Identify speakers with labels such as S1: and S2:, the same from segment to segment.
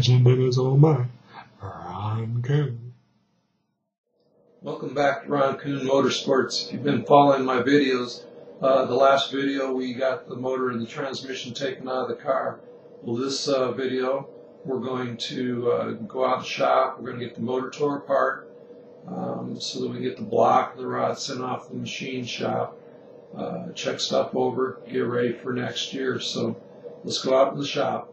S1: attention that is all mine. Ron Coon.
S2: Welcome back to Ron Coon Motorsports. If you've been following my videos, the last video we got the motor and the transmission taken out of the car. Well, this video we're going to go out and shop. We're going to get the motor tore apart so that we get the block, the rod sent off the machine shop, check stuff over, get ready for next year. So let's go out to the shop.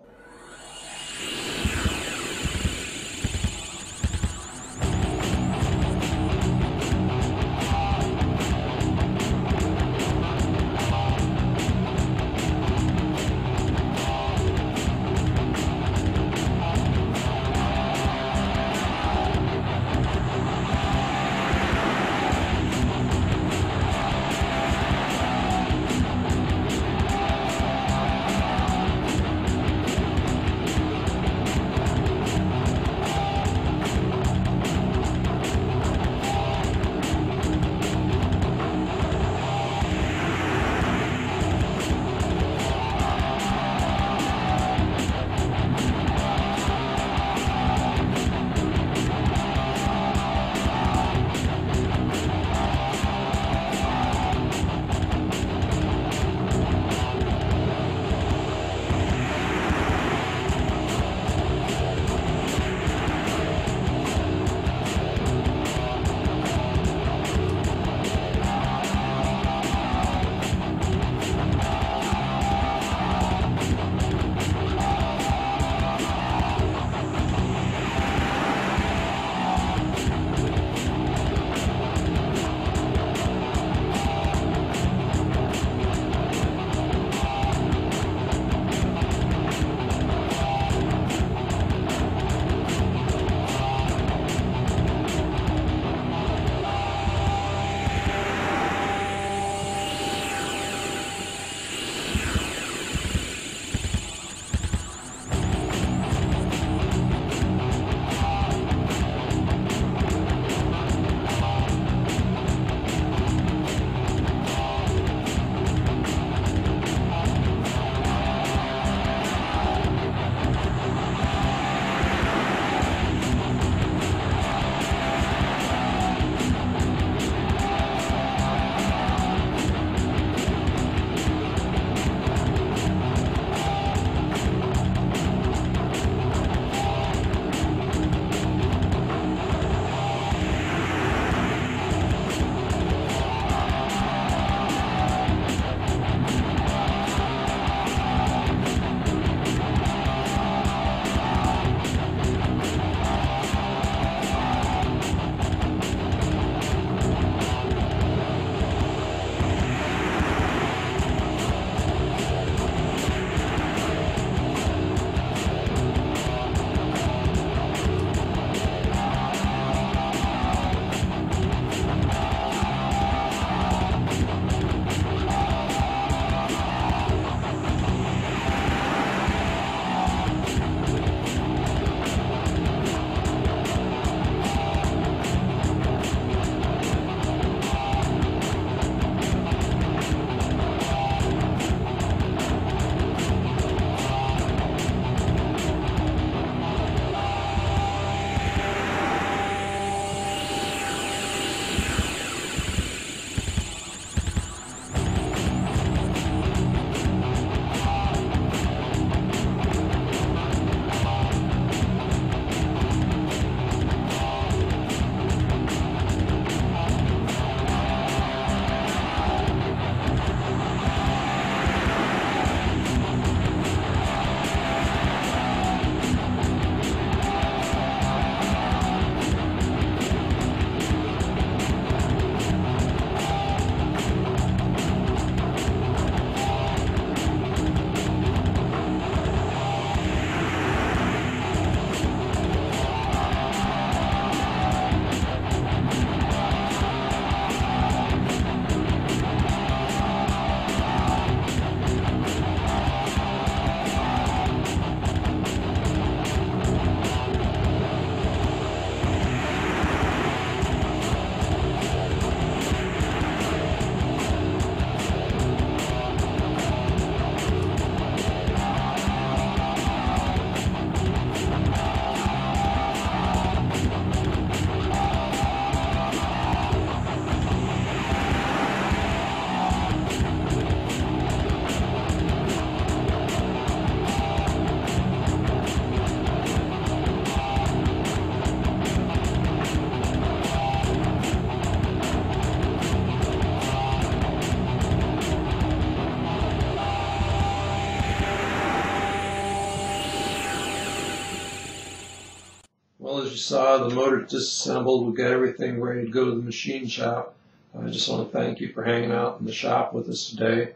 S2: you saw, the motor disassembled. We've got everything ready to go to the machine shop. I just want to thank you for hanging out in the shop with us today.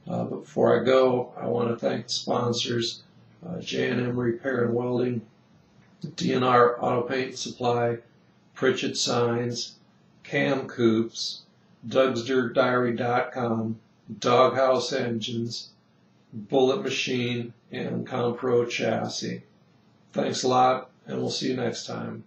S2: But before I go, I want to thank the sponsors, J&M Repair and Welding, DNR Auto Paint Supply, Pritchett Signs, Cam Coops, DougsDirtDiary.com, Doghouse Engines, Bullet Machine, and Compro Chassis. Thanks a lot, and we'll see you next time.